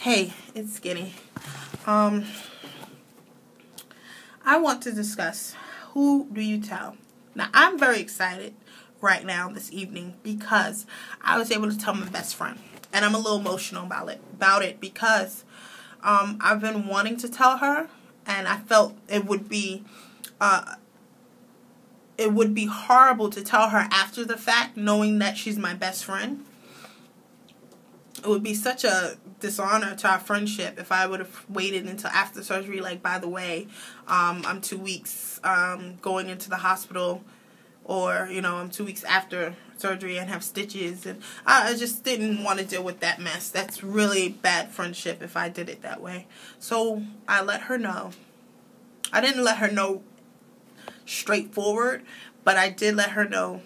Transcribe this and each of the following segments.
Hey, it's Skinny. I want to discuss who do you tell. Now, I'm very excited right now this evening because I was able to tell my best friend, and I'm a little emotional about it because I've been wanting to tell her, and I felt it would be horrible to tell her after the fact, knowing that she's my best friend. It would be such a dishonor to our friendship if I would have waited until after surgery. Like, by the way, I'm 2 weeks going into the hospital, or, I'm 2 weeks after surgery and have stitches. And I just didn't want to deal with that mess. That's really bad friendship if I did it that way. So I let her know. I didn't let her know straightforward, but I did let her know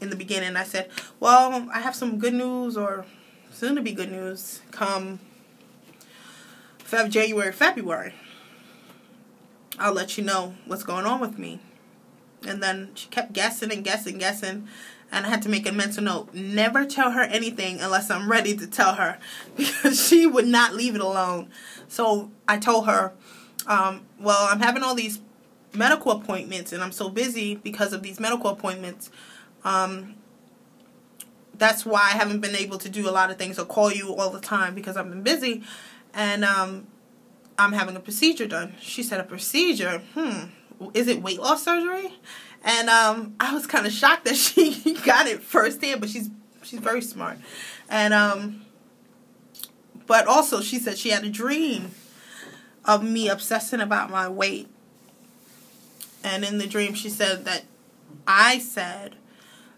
in the beginning. I said, well, I have some good news, or soon to be good news, come January, February. I'll let you know what's going on with me. And then she kept guessing and guessing, and I had to make a mental note. Never tell her anything unless I'm ready to tell her, because she would not leave it alone. So I told her, well, I'm having all these medical appointments, and I'm so busy because of these medical appointments. That's why I haven't been able to do a lot of things or call you all the time, because I've been busy. And I'm having a procedure done. She said, a procedure? Is it weight loss surgery? And I was kind of shocked that she got it firsthand, but she's very smart. And but also she said she had a dream of me obsessing about my weight. And in the dream she said that I said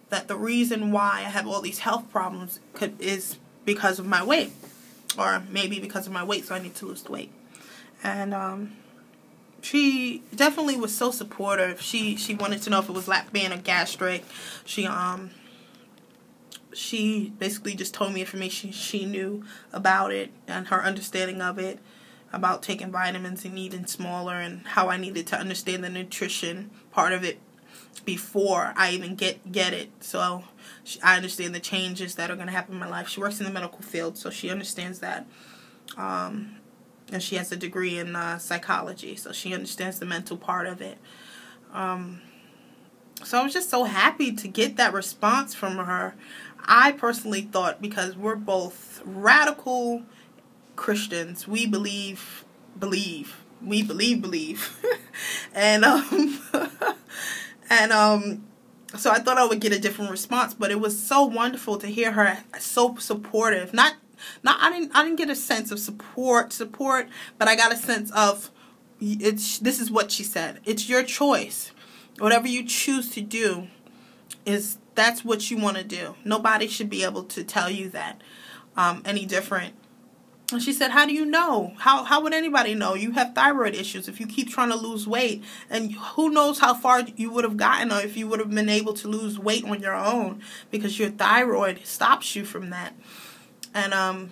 that the reason why I have all these health problems is because of my weight, or maybe because of my weight, so I need to lose the weight. And she definitely was so supportive. She wanted to know if it was lap band or gastric. She basically just told me information she knew about it and her understanding of it, about taking vitamins and eating smaller, and how I needed to understand the nutrition part of it before I even get it. So I understand the changes that are going to happen in my life. She works in the medical field, so she understands that. And she has a degree in psychology, so she understands the mental part of it. So I was just so happy to get that response from her. I personally thought, because we're both radical Christians, we believe. And so I thought I would get a different response, but it was so wonderful to hear her so supportive. I didn't get a sense of support, but I got a sense of this is what she said. It's your choice. Whatever you choose to do, that's what you want to do. Nobody should be able to tell you that any different. And she said, how do you know? How would anybody know? You have thyroid issues. If you keep trying to lose weight, and who knows how far you would have gotten, or if you would have been able to lose weight on your own, because your thyroid stops you from that. And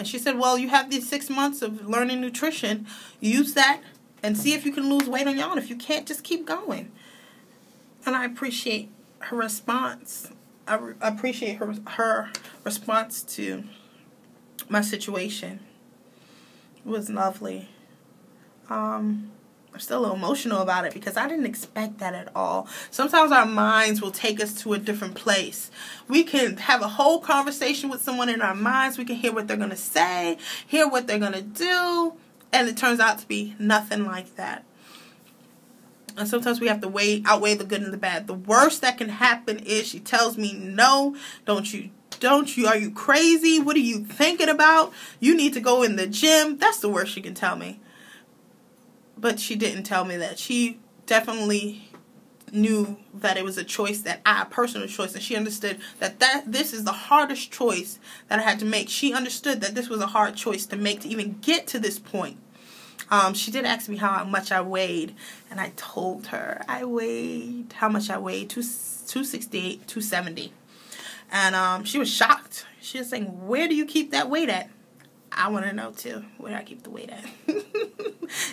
she said, well, you have these 6 months of learning nutrition. Use that and see if you can lose weight on your own. If you can't, just keep going. And I appreciate her response. I appreciate her response to my situation. It was lovely. I'm still a little emotional about it because I didn't expect that at all. Sometimes our minds will take us to a different place. We can have a whole conversation with someone in our minds. We can hear what they're going to say, hear what they're going to do, and it turns out to be nothing like that. And sometimes we have to outweigh the good and the bad. The worst that can happen is she tells me, no, don't you, are you crazy? What are you thinking about? You need to go in the gym. That's the worst she can tell me. But she didn't tell me that. She definitely knew that it was a choice, a personal choice, and she understood that this is the hardest choice that I had to make. She understood that this was a hard choice to make to even get to this point. She did ask me how much I weighed, and I told her how much I weighed, 268, 270. And she was shocked. She was saying, where do you keep that weight at? I want to know, too. Where do I keep the weight at?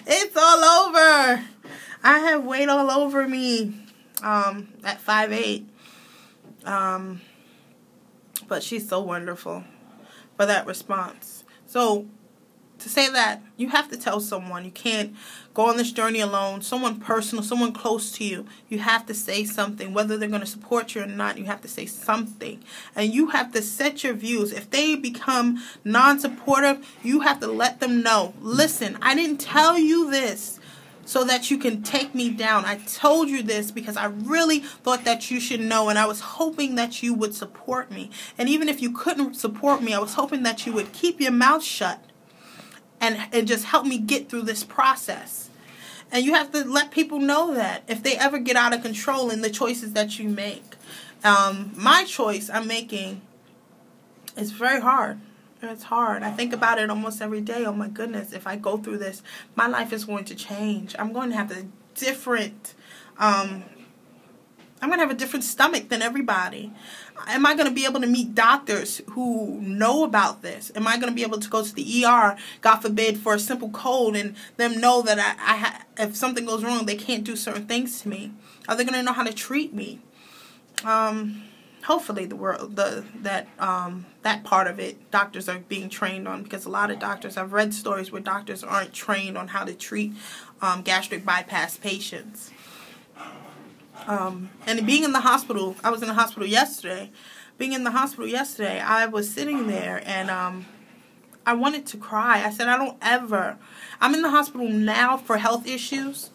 It's all over. I have weight all over me at 5'8". But she's so wonderful for that response. So to say that, you have to tell someone. You can't go on this journey alone. Someone personal, someone close to you. You have to say something. Whether they're going to support you or not, you have to say something. And you have to set your views. If they become non-supportive, you have to let them know. Listen, I didn't tell you this so that you can take me down. I told you this because I really thought that you should know, and I was hoping that you would support me. And even if you couldn't support me, I was hoping that you would keep your mouth shut and just help me get through this process. And you have to let people know that if they ever get out of control in the choices that you make. My choice I'm making is very hard. It's hard. I think about it almost every day. Oh my goodness, if I go through this, my life is going to change. I'm going to have a different stomach than everybody. Am I going to be able to meet doctors who know about this? Am I going to be able to go to the ER, God forbid, for a simple cold, and them know that if something goes wrong, they can't do certain things to me? Are they going to know how to treat me? Hopefully that part of it, doctors are being trained on, because a lot of doctors, I've read stories where doctors aren't trained on how to treat gastric bypass patients. And being in the hospital, I was in the hospital yesterday. Being in the hospital yesterday, I was sitting there and I wanted to cry. I said, I'm in the hospital now for health issues,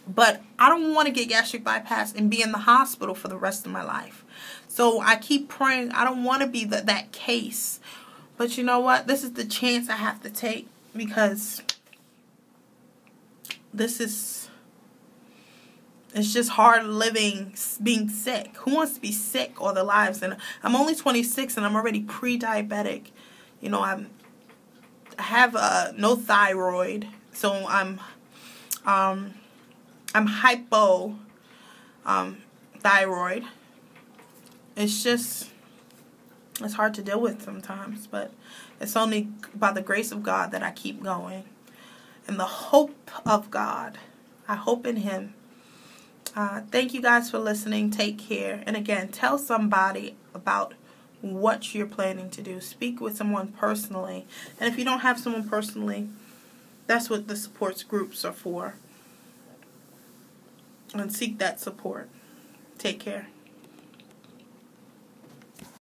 but I don't want to get gastric bypass and be in the hospital for the rest of my life. So I keep praying. I don't want to be that case. But you know what? This is the chance I have to take, because it's just hard living, being sick. Who wants to be sick all their lives? And I'm only 26 and I'm already pre-diabetic. You know, I have no thyroid, so I'm hypo thyroid. It's hard to deal with sometimes, but it's only by the grace of God that I keep going. And the hope of God. I hope in Him. Thank you guys for listening. Take care. And again, tell somebody about what you're planning to do. Speak with someone personally. And if you don't have someone personally, that's what the support groups are for. And seek that support. Take care.